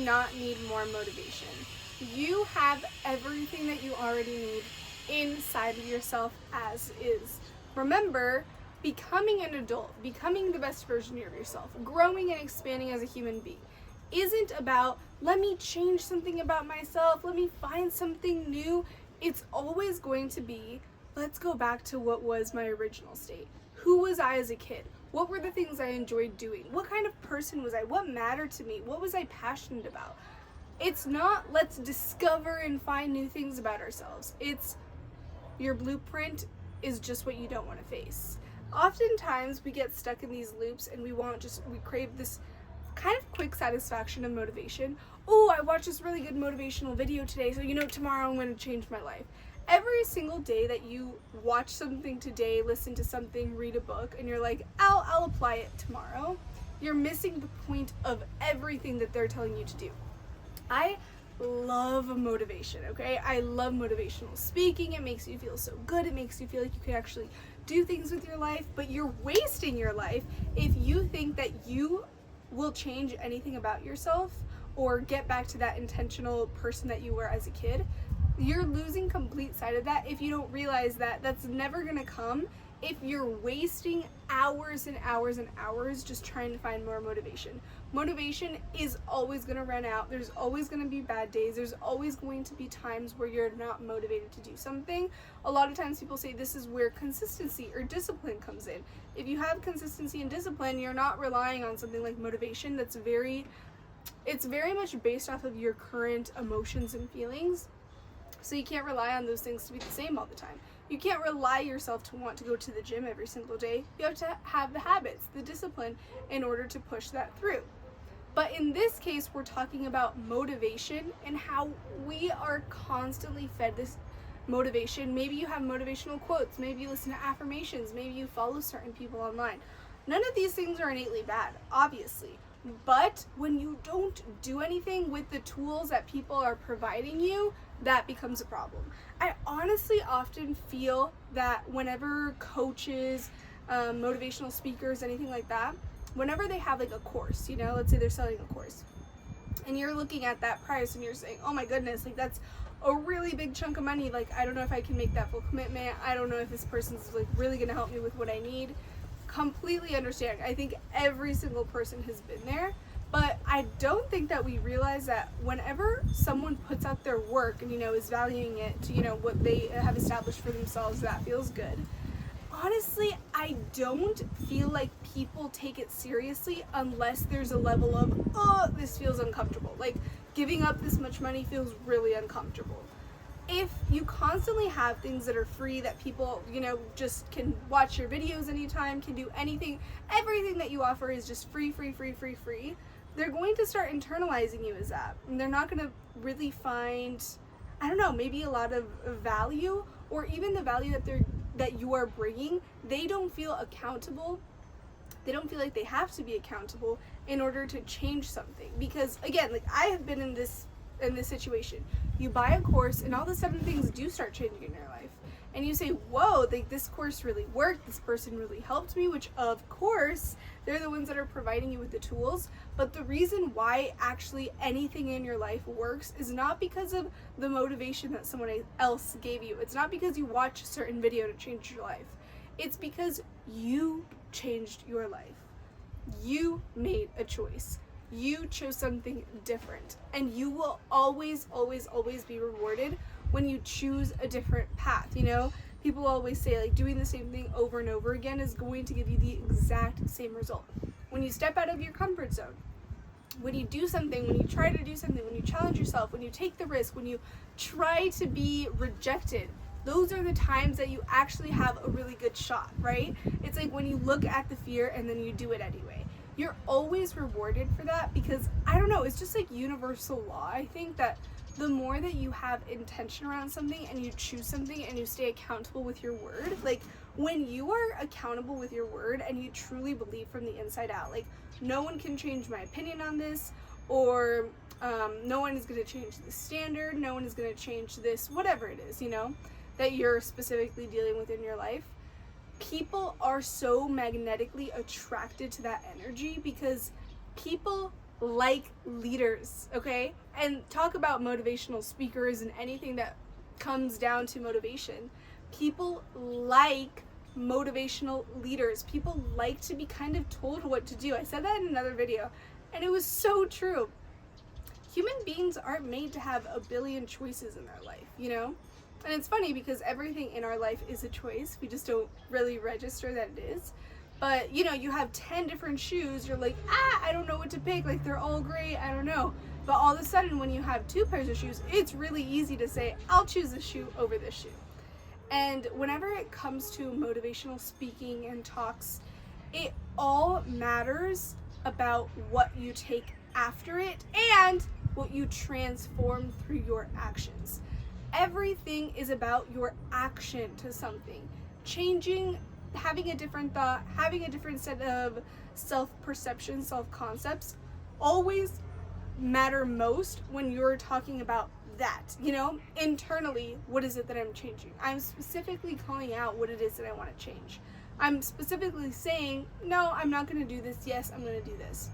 not need more motivation. You have everything that you already need inside of yourself as is. Remember, becoming an adult, becoming the best version of yourself, growing and expanding as a human being isn't about, let me change something about myself, let me find something new. It's always going to be, let's go back to what was my original state. Who was I as a kid? What were the things I enjoyed doing? What kind of person was I? What mattered to me? What was I passionate about? It's not, let's discover and find new things about ourselves. It's, your blueprint is just what you don't want to face. Oftentimes we get stuck in these loops and we crave this kind of quick satisfaction of motivation. Oh, I watched this really good motivational video today, so tomorrow I'm going to change my life. Every single day that you watch something today, listen to something, read a book, and you're like, I'll apply it tomorrow, you're missing the point of everything that they're telling you to do. I love motivation, okay? I love motivational speaking. It makes you feel so good. It makes you feel like you can actually do things with your life, but you're wasting your life if you think that you will change anything about yourself or get back to that intentional person that you were as a kid. You're losing complete sight of that if you don't realize that that's never gonna come if you're wasting hours and hours and hours just trying to find more motivation. Motivation is always gonna run out. There's always gonna be bad days. There's always going to be times where you're not motivated to do something. A lot of times people say this is where consistency or discipline comes in. If you have consistency and discipline, you're not relying on something like motivation it's very much based off of your current emotions and feelings. So you can't rely on those things to be the same all the time. You can't rely yourself to want to go to the gym every single day. You have to have the habits, the discipline in order to push that through. But in this case, we're talking about motivation and how we are constantly fed this motivation. Maybe you have motivational quotes, maybe you listen to affirmations, maybe you follow certain people online. None of these things are innately bad, obviously. But when you don't do anything with the tools that people are providing you, that becomes a problem. I honestly often feel that whenever coaches, motivational speakers, anything like that, whenever they have like a course, let's say they're selling a course, and you're looking at that price and you're saying, oh my goodness, like that's a really big chunk of money, like I don't know if I can make that full commitment, I don't know if this person's like really gonna help me with what I need. Completely understand. I think every single person has been there, but I don't think that we realize that whenever someone puts out their work and is valuing it to what they have established for themselves, that feels good. Honestly, I don't feel like people take it seriously unless there's a level of, oh, this feels uncomfortable. Like giving up this much money feels really uncomfortable. If you constantly have things that are free that people, just can watch your videos anytime, can do anything, everything that you offer is just free, they're going to start internalizing you as that. And they're not going to really find, I don't know, maybe a lot of value, or even the value that you are bringing. They don't feel accountable. They don't feel like they have to be accountable in order to change something. Because again, like I have been in this situation. You buy a course and all of a sudden things do start changing in your life. And you say, whoa, like this course really worked, this person really helped me, which of course, they're the ones that are providing you with the tools. But the reason why actually anything in your life works is not because of the motivation that someone else gave you. It's not because you watch a certain video to change your life. It's because you changed your life. You made a choice. You chose something different, and you will always, always, always be rewarded when you choose a different path. People always say like doing the same thing over and over again is going to give you the exact same result. When you step out of your comfort zone, when you do something, when you try to do something, when you challenge yourself, when you take the risk, when you try to be rejected, those are the times that you actually have a really good shot, right? It's like when you look at the fear and then you do it anyway. You're always rewarded for that because, I don't know, it's just like universal law. I think that the more that you have intention around something and you choose something and you stay accountable with your word, like when you are accountable with your word and you truly believe from the inside out, like no one can change my opinion on this, or no one is going to change the standard, no one is going to change this, whatever it is, that you're specifically dealing with in your life. People are so magnetically attracted to that energy because people like leaders, okay? And talk about motivational speakers and anything that comes down to motivation. People like motivational leaders. People like to be kind of told what to do. I said that in another video, and it was so true. Human beings aren't made to have a billion choices in their life, you know? And it's funny because everything in our life is a choice. We just don't really register that it is. But, you know, you have 10 different shoes. You're like, I don't know what to pick. Like, they're all great. I don't know. But all of a sudden, when you have 2 pairs of shoes, it's really easy to say, I'll choose this shoe over this shoe. And whenever it comes to motivational speaking and talks, it all matters about what you take after it and what you transform through your actions. Everything is about your action to something. Changing, having a different thought, having a different set of self-perception, self-concepts, always matter most when you're talking about that, you know, internally. What is it that I'm changing? I'm specifically calling out what it is that I want to change. I'm specifically saying, no, I'm not going to do this. Yes, I'm going to do this.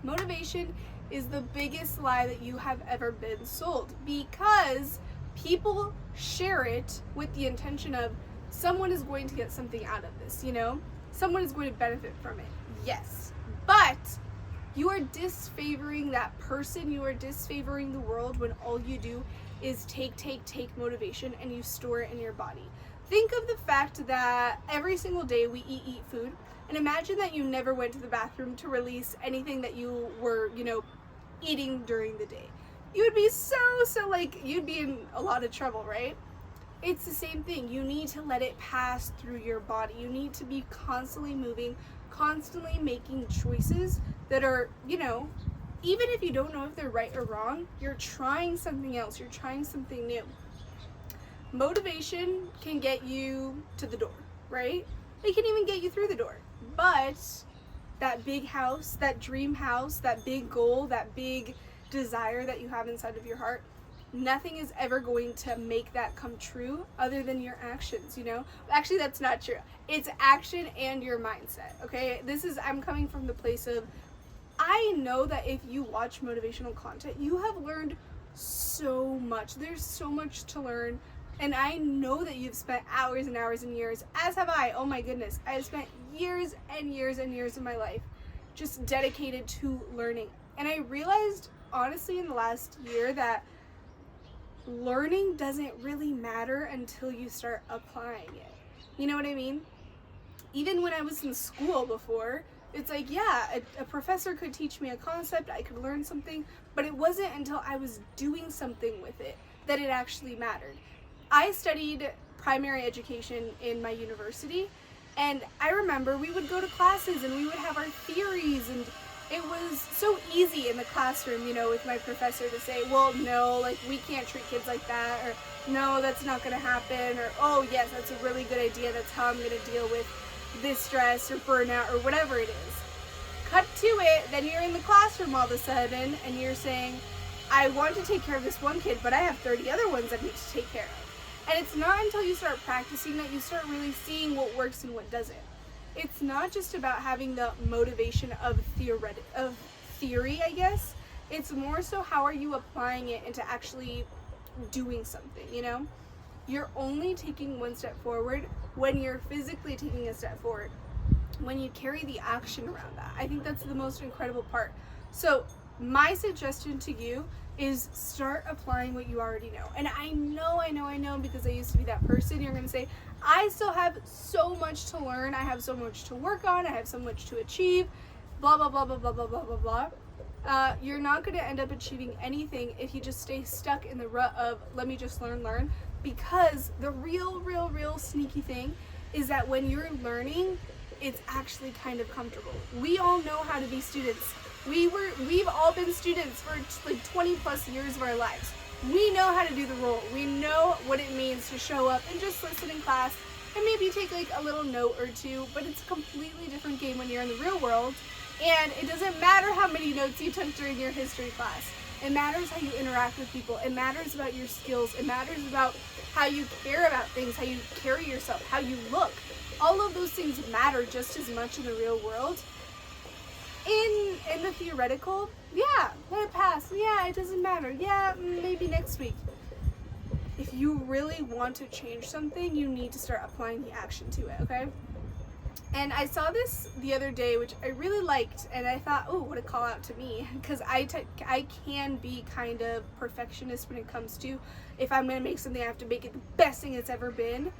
Motivation is the biggest lie that you have ever been sold, because people share it with the intention of someone is going to get something out of this, you know? Someone is going to benefit from it. Yes. But you are disfavoring that person. You are disfavoring the world when all you do is take motivation and you store it in your body. Think of the fact that every single day we eat food, and imagine that you never went to the bathroom to release anything that you were, you know, eating during the day. You would be so like, you'd be in a lot of trouble, right? It's the same thing. You need to let it pass through your body. You need to be constantly moving, constantly making choices that are, you know, even if you don't know if they're right or wrong, you're trying something else. You're trying something new. Motivation can get you to the door, right? It can even get you through the door. But that big house, that dream house, that big goal, that big desire that you have inside of your heart, nothing is ever going to make that come true other than your actions, you know? Actually, that's not true. It's action and your mindset, okay? I'm coming from the place of, I know that if you watch motivational content, you have learned so much. There's so much to learn. And I know that you've spent hours and hours and years, as have I. Oh my goodness. I have spent years and years and years of my life just dedicated to learning. And I realized, honestly, in the last year that learning doesn't really matter until you start applying it. You know what I mean? Even when I was in school before, it's like, yeah, a professor could teach me a concept, I could learn something, but it wasn't until I was doing something with it that it actually mattered. I studied primary education in my university, and I remember we would go to classes and we would have our theories, and it was so easy in the classroom, you know, with my professor to say, well, no, like, we can't treat kids like that, or no, that's not going to happen, or oh, yes, that's a really good idea, that's how I'm going to deal with this stress or burnout or whatever it is. Cut to it, then you're in the classroom all of a sudden, and you're saying, I want to take care of this one kid, but I have 30 other ones I need to take care of. And it's not until you start practicing that you start really seeing what works and what doesn't. It's not just about having the motivation of theory, I guess. It's more so how are you applying it into actually doing something, you know? You're only taking one step forward when you're physically taking a step forward, when you carry the action around that. I think that's the most incredible part. So my suggestion to you is start applying what you already know. And I know, because I used to be that person. You're going to say, I still have so much to learn. I have so much to work on. I have so much to achieve. Blah, blah, blah, blah, blah, blah, blah, blah, blah. You're not going to end up achieving anything if you just stay stuck in the rut of, let me just learn. Because the real sneaky thing is that when you're learning, it's actually kind of comfortable. We all know how to be students. We've all been students for like 20 plus years of our lives. We know how to do the role. We know what it means to show up and just listen in class and maybe take like a little note or two, but it's a completely different game when you're in the real world. And it doesn't matter how many notes you took during your history class. It matters how you interact with people. It matters about your skills. It matters about how you care about things, how you carry yourself, how you look. All of those things matter just as much in the real world. In the theoretical, Yeah, let it pass. Yeah, it doesn't matter. Yeah, maybe next week. If you really want to change something, you need to start applying the action to it, okay? And I saw this the other day, which I really liked, and I thought, oh, what a call out to me, because I can be kind of perfectionist when it comes to, if I'm going to make something, I have to make it the best thing it's ever been.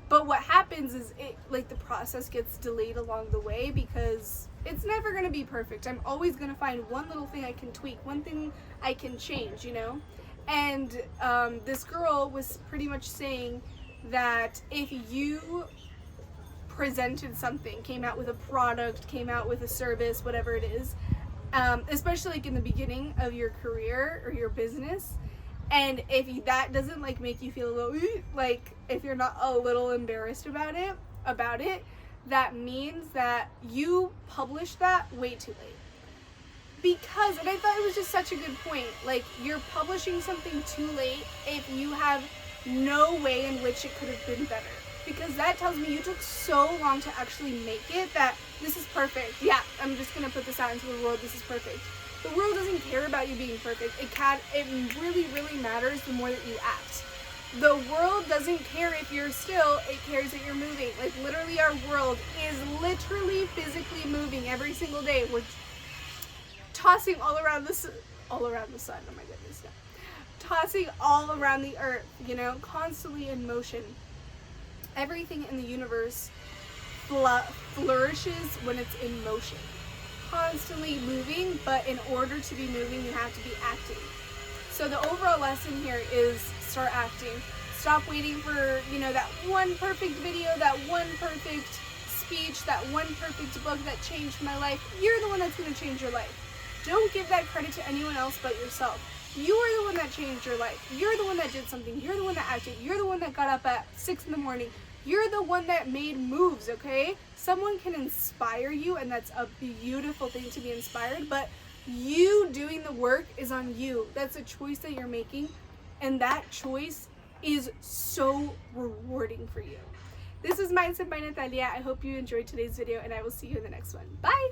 But what happens is the process gets delayed along the way, because it's never going to be perfect. I'm always going to find one little thing I can tweak, one thing I can change, And this girl was pretty much saying that if you presented something, came out with a product, came out with a service, whatever it is, especially like in the beginning of your career or your business, and if that doesn't make you feel a little if you're not a little embarrassed about it, that means that you published that way too late. Because, and I thought it was just such a good point, you're publishing something too late if you have no way in which it could have been better. Because that tells me you took so long to actually make it that this is perfect. Yeah, I'm just going to put this out into the world. This is perfect. The world doesn't care about you being perfect. It really, really matters the more that you act. The world doesn't care if you're still, it cares that you're moving. Literally our world is literally physically moving every single day. We're tossing all around the sun. Oh my goodness. No. Tossing all around the earth, constantly in motion. Everything in the universe flourishes when it's in motion. Constantly moving, but in order to be moving, you have to be acting. So the overall lesson here is start acting. Stop waiting for, that one perfect video, that one perfect speech, that one perfect book that changed my life. You're the one that's going to change your life. Don't give that credit to anyone else but yourself. You are the one that changed your life. You're the one that did something. You're the one that acted. You're the one that got up at 6 a.m. You're the one that made moves, okay? Someone can inspire you, and that's a beautiful thing to be inspired, but you doing the work is on you. That's a choice that you're making, and that choice is so rewarding for you. This is Mindset by Natalia. I hope you enjoyed today's video, and I will see you in the next one. Bye!